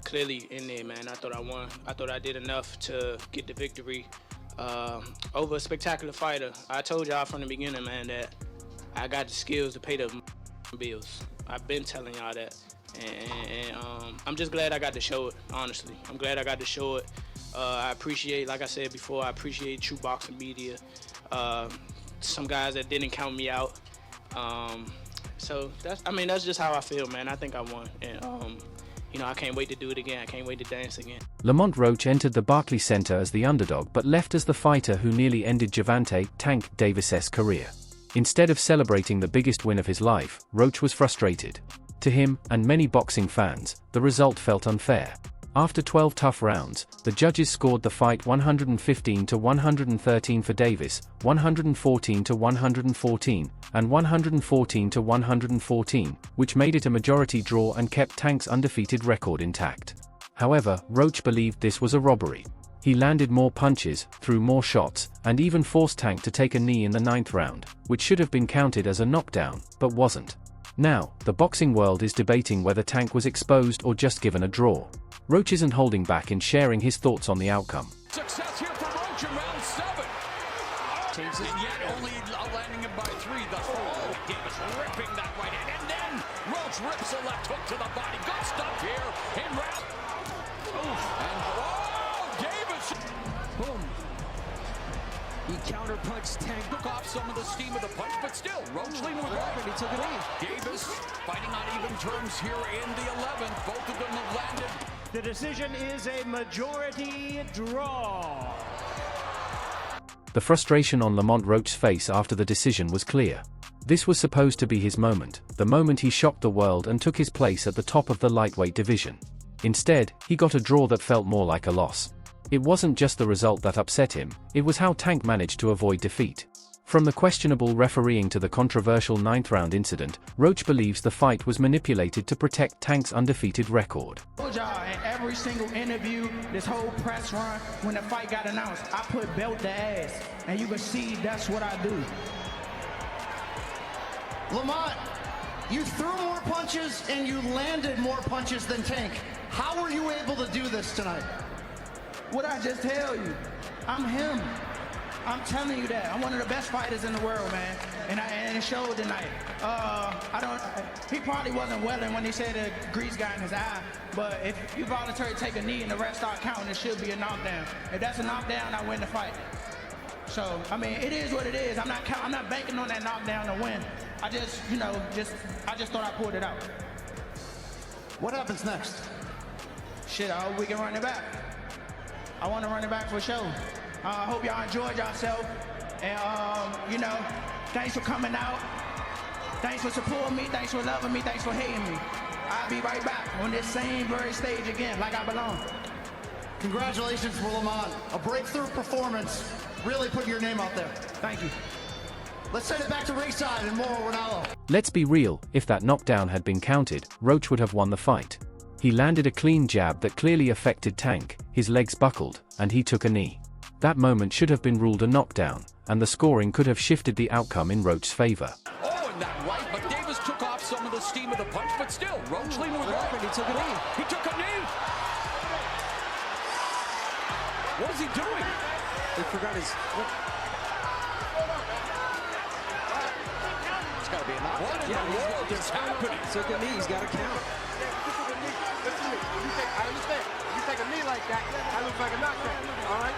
clearly in there, man. I thought I won. I thought I did enough to get the victory over a spectacular fighter. I told y'all from the beginning, man, that I got the skills to pay the bills. I've been telling y'all that. And I'm just glad I got to show it, honestly. I'm glad I got to show it. I appreciate, like I said before, I appreciate true boxing media. Some guys that didn't count me out. So that's just how I feel, man. I think I won, and I can't wait to do it again. I can't wait to dance again. Lamont Roach entered the Barclays Center as the underdog but left as the fighter who nearly ended Gervonta "Tank" Davis's career. Instead of celebrating the biggest win of his life, Roach was frustrated. To him, and many boxing fans, the result felt unfair. After 12 tough rounds, the judges scored the fight 115-113 for Davis, 114-114, and 114-114, which made it a majority draw and kept Tank's undefeated record intact. However, Roach believed this was a robbery. He landed more punches, threw more shots, and even forced Tank to take a knee in the 9th round, which should have been counted as a knockdown, but wasn't. Now, the boxing world is debating whether Tank was exposed or just given a draw. Roach isn't holding back in sharing his thoughts on the outcome. Success here for Roach in round 7. And yet only landing him by 3 thus far. Davis ripping that right hand, and then Roach rips a left hook to the body. Good stuff here in round. Davis. Boom. He counterpunched Tank, took off some of the steam of the punch, but still, Roach leaned with right. He took it in. Davis fighting on even terms here in the 11th. Both of them have landed. The decision is a majority draw. The frustration on Lamont Roach's face after the decision was clear. This was supposed to be his moment, the moment he shocked the world and took his place at the top of the lightweight division. Instead, he got a draw that felt more like a loss. It wasn't just the result that upset him, it was how Tank managed to avoid defeat. From the questionable refereeing to the controversial 9th round incident, Roach believes the fight was manipulated to protect Tank's undefeated record. I told y'all in every single interview, this whole press run, when the fight got announced, I put belt to ass, and you can see that's what I do. Lamont, you threw more punches and you landed more punches than Tank. How were you able to do this tonight? What I just tell you, I'm him. I'm telling you that. I'm one of the best fighters in the world, man. And it showed tonight. He probably wasn't welling when he said the grease got in his eye, but if you voluntarily take a knee and the rest start counting, it should be a knockdown. If that's a knockdown, I win the fight. So, it is what it is. I'm not banking on that knockdown to win. I just thought I pulled it out. What happens next? Shit, I hope we can run it back. I want to run it back for sure. I hope y'all enjoyed yourself. And, thanks for coming out. Thanks for supporting me. Thanks for loving me. Thanks for hating me. I'll be right back on this same very stage again, like I belong. Congratulations for Lamont. A breakthrough performance. Really putting your name out there. Thank you. Let's send it back to ringside and more Ronaldo. Let's be real, if that knockdown had been counted, Roach would have won the fight. He landed a clean jab that clearly affected Tank, his legs buckled, and he took a knee. That moment should have been ruled a knockdown, and the scoring could have shifted the outcome in Roach's favor. Oh, and that right, but Davis took off some of the steam of the punch, but still, Roach leaned with right. He took a knee. He took a knee. What is he doing? He forgot his... It's got to be a knockdown. What in the world is happening? Took a knee, he's got to count. I understand. You take a knee like that, that looks like a knockdown, all right?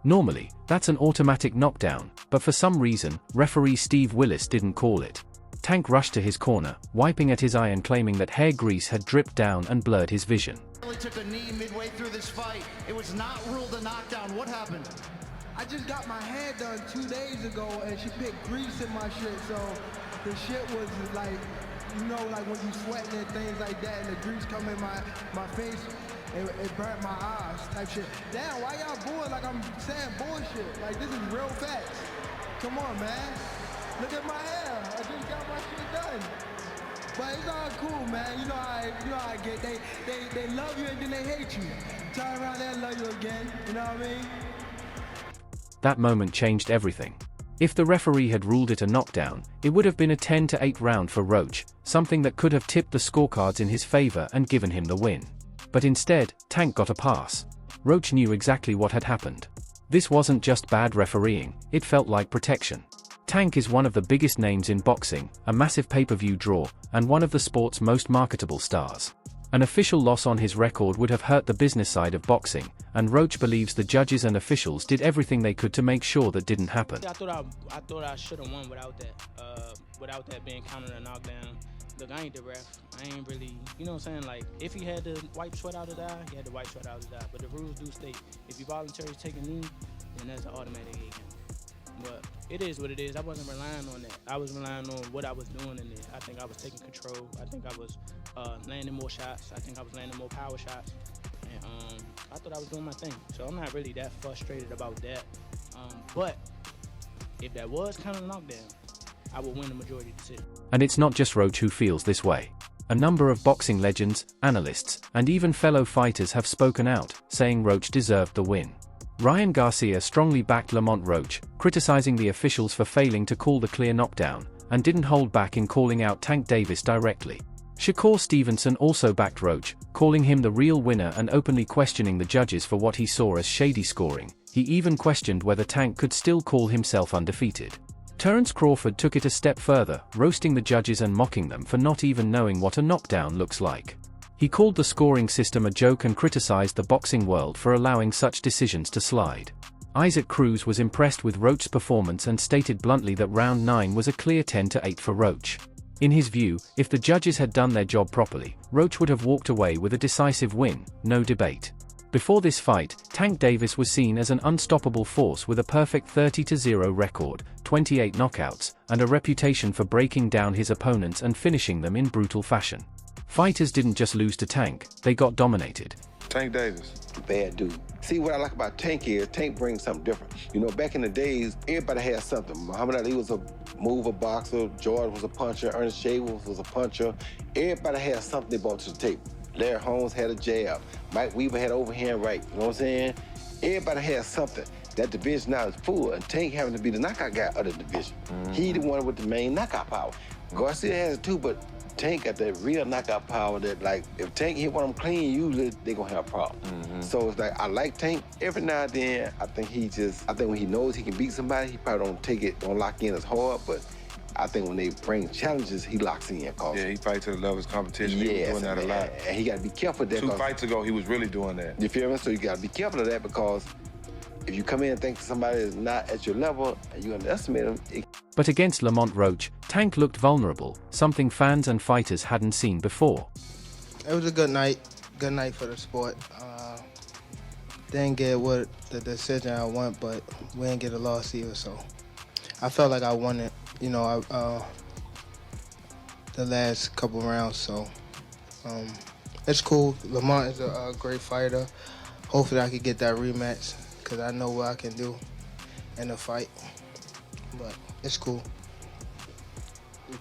Normally, that's an automatic knockdown, but for some reason, referee Steve Willis didn't call it. Tank rushed to his corner, wiping at his eye and claiming that hair grease had dripped down and blurred his vision. Really took a knee midway through this fight. It was not ruled a knockdown. What happened? I just got my hair done 2 days ago, and she put grease in my shit, so the shit was like, like when you sweating and things like that, and the grease come in my face, it burnt my eyes type shit. Damn, why y'all booing like I'm saying bullshit? Like, this is real facts. Come on, man. Look at my hair. I just got my shit done. But it's all cool, man. You know how I get. They love you and then they hate you. Turn around and love you again. You know what I mean? That moment changed everything. If the referee had ruled it a knockdown, it would have been a 10-8 round for Roach, something that could have tipped the scorecards in his favor and given him the win. But instead, Tank got a pass. Roach knew exactly what had happened. This wasn't just bad refereeing, it felt like protection. Tank is one of the biggest names in boxing, a massive pay-per-view draw, and one of the sport's most marketable stars. An official loss on his record would have hurt the business side of boxing, and Roach believes the judges and officials did everything they could to make sure that didn't happen. I thought I should have won without that being counted a knockdown. Look, I ain't the ref. I ain't really, you know what I'm saying? Like, if he had to wipe sweat out of the eye, he had to wipe sweat out of the eye. But the rules do state, if you voluntarily take a knee, then that's an automatic game. But it is what it is. I wasn't relying on that. I was relying on what I was doing in there. I think I was taking control. I think I was landing more shots. I think I was landing more power shots. And I thought I was doing my thing. So I'm not really that frustrated about that. But if that was kind of a knockdown, I would win the majority decision. And it's not just Roach who feels this way. A number of boxing legends, analysts, and even fellow fighters have spoken out, saying Roach deserved the win. Ryan Garcia strongly backed Lamont Roach, criticizing the officials for failing to call the clear knockdown, and didn't hold back in calling out Tank Davis directly. Shakur Stevenson also backed Roach, calling him the real winner and openly questioning the judges for what he saw as shady scoring. He even questioned whether Tank could still call himself undefeated. Terence Crawford took it a step further, roasting the judges and mocking them for not even knowing what a knockdown looks like. He called the scoring system a joke and criticized the boxing world for allowing such decisions to slide. Isaac Cruz was impressed with Roach's performance and stated bluntly that round 9 was a clear 10-8 for Roach. In his view, if the judges had done their job properly, Roach would have walked away with a decisive win, no debate. Before this fight, Tank Davis was seen as an unstoppable force with a perfect 30-0 record, 28 knockouts, and a reputation for breaking down his opponents and finishing them in brutal fashion. Fighters didn't just lose to Tank, they got dominated. Tank Davis. Bad dude. See, what I like about Tank is, Tank brings something different. You know, back in the days, everybody had something. Muhammad Ali was a mover boxer, George was a puncher, Ernest Shavers was a puncher. Everybody had something they brought to the table. Larry Holmes had a jab. Mike Weaver had overhand right. You know what I'm saying? Everybody had something. That division now is full, and Tank having to be the knockout guy of the division. He the one with the main knockout power. Garcia has it too, but Tank got that real knockout power that, like, if Tank hit one of them clean, usually they gonna have a problem. So it's like, I like Tank. Every now and then, I think when he knows he can beat somebody, he probably don't lock in as hard, but I think when they bring challenges, he locks in. Yeah, he fights to the level of his competition. He was doing that a lot. And he got to be careful of that. 2 fights ago, he was really doing that. You feel me? So you got to be careful of that, because if you come in and think somebody is not at your level and you underestimate them. But against Lamont Roach, Tank looked vulnerable, something fans and fighters hadn't seen before. It was a good night for the sport. Didn't get what the decision I want, but we didn't get a loss either, so I felt like I won it, you know, the last couple rounds, so it's cool. Lamont is a great fighter. Hopefully I can get that rematch, because I know what I can do in a fight, but it's cool.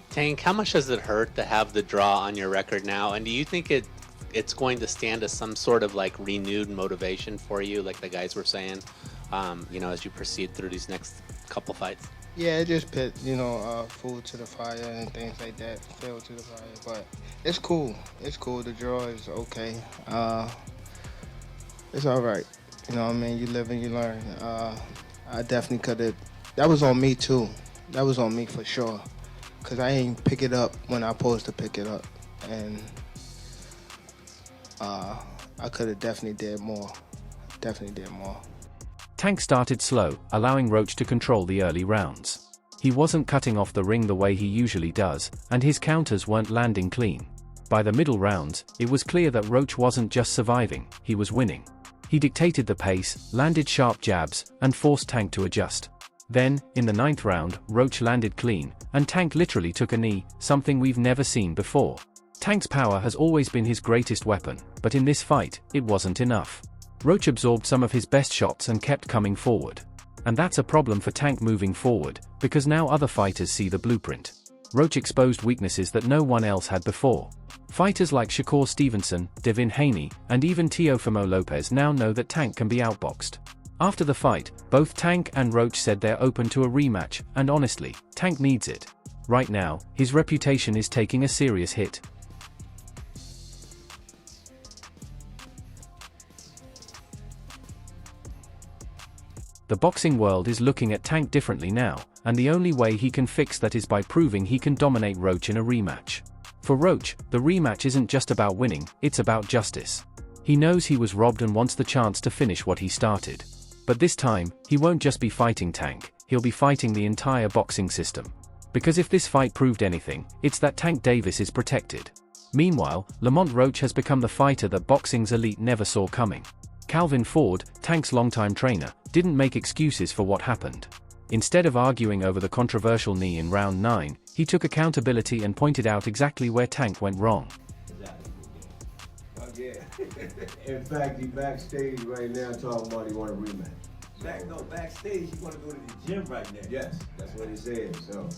Tank, how much does it hurt to have the draw on your record now, and do you think it's going to stand as some sort of like renewed motivation for you, like the guys were saying, you know, as you proceed through these next couple fights? Yeah, it just put, you know, food to the fire and things like that, fuel to the fire, but it's cool. It's cool. The draw is okay. It's all right. You know what I mean? You live and you learn. I definitely could have. That was on me, too. That was on me for sure, because I ain't pick it up when I supposed to pick it up, and I could have definitely did more. Definitely did more. Tank started slow, allowing Roach to control the early rounds. He wasn't cutting off the ring the way he usually does, and his counters weren't landing clean. By the middle rounds, it was clear that Roach wasn't just surviving, he was winning. He dictated the pace, landed sharp jabs, and forced Tank to adjust. Then, in the 9th round, Roach landed clean, and Tank literally took a knee, something we've never seen before. Tank's power has always been his greatest weapon, but in this fight, it wasn't enough. Roach absorbed some of his best shots and kept coming forward. And that's a problem for Tank moving forward, because now other fighters see the blueprint. Roach exposed weaknesses that no one else had before. Fighters like Shakur Stevenson, Devin Haney, and even Teofimo Lopez now know that Tank can be outboxed. After the fight, both Tank and Roach said they're open to a rematch, and honestly, Tank needs it. Right now, his reputation is taking a serious hit. The boxing world is looking at Tank differently now, and the only way he can fix that is by proving he can dominate Roach in a rematch. For Roach, the rematch isn't just about winning, it's about justice. He knows he was robbed and wants the chance to finish what he started. But this time, he won't just be fighting Tank, he'll be fighting the entire boxing system. Because if this fight proved anything, it's that Tank Davis is protected. Meanwhile, Lamont Roach has become the fighter that boxing's elite never saw coming. Calvin Ford, Tank's longtime trainer, didn't make excuses for what happened. Instead of arguing over the controversial knee in round 9, he took accountability and pointed out exactly where Tank went wrong. Oh yeah. In fact, he backstage right now talking about he want a rematch. Backstage, he want to go to the gym right now. Yes, that's what he said. So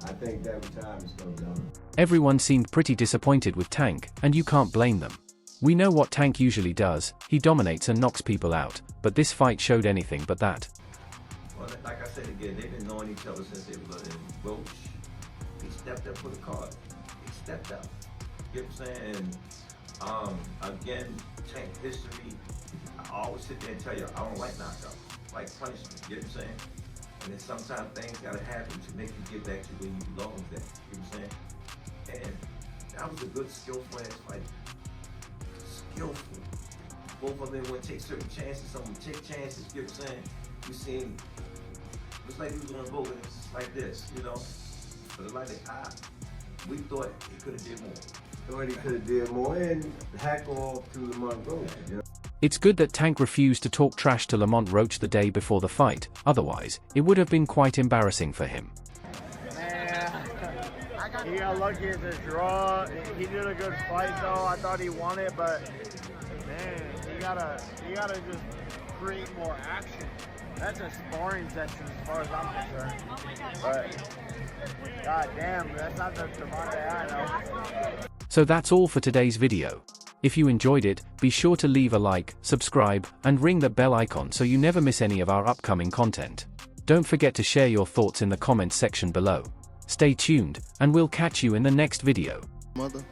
I think that time is going down. Everyone seemed pretty disappointed with Tank, and you can't blame them. We know what Tank usually does, he dominates and knocks people out, but this fight showed anything but that. Well, like I said again, they've been knowing each other since they were in Roach. He stepped up for the card. He stepped up. You know what I'm saying? And again, Tank history, I always sit there and tell you, I don't like knockouts, I like punishment, you know what I'm saying? And then sometimes things gotta happen to make you get back to where you belong at, you know what I'm saying? And that was a good, skillful ass fight. Skillful. Both of them would take certain chances, some would take chances, you know what I'm saying? We seen, it was like he was on a boat and it's like this, you know? But like we thought he could have did more. Thought he could have did more and hack off to Lamont Roach, you know? It's good that Tank refused to talk trash to Lamont Roach the day before the fight, otherwise, it would have been quite embarrassing for him. He got lucky at the draw. He did a good fight though. I thought he won it, but man, you gotta just create more action. That's a sparring session as far as I'm concerned. But god damn, that's not the Gervonta I know. So that's all for today's video. If you enjoyed it, be sure to leave a like, subscribe, and ring the bell icon so you never miss any of our upcoming content. Don't forget to share your thoughts in the comments section below. Stay tuned, and we'll catch you in the next video. Mother,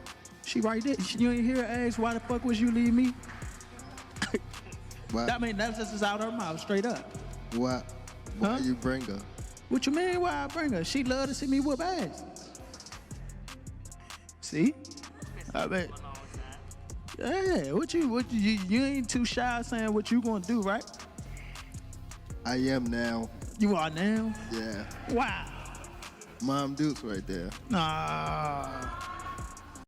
she right there. You ain't hear her ask, why the fuck was you leave me? What? I mean, that's just out her mouth, straight up. Why you bring her? What you mean, why I bring her? She love to see me whoop ass. See? I mean, yeah, what you ain't too shy saying what you gonna do, right? I am now. You are now? Yeah. Wow. Mom Dukes right there. Nah.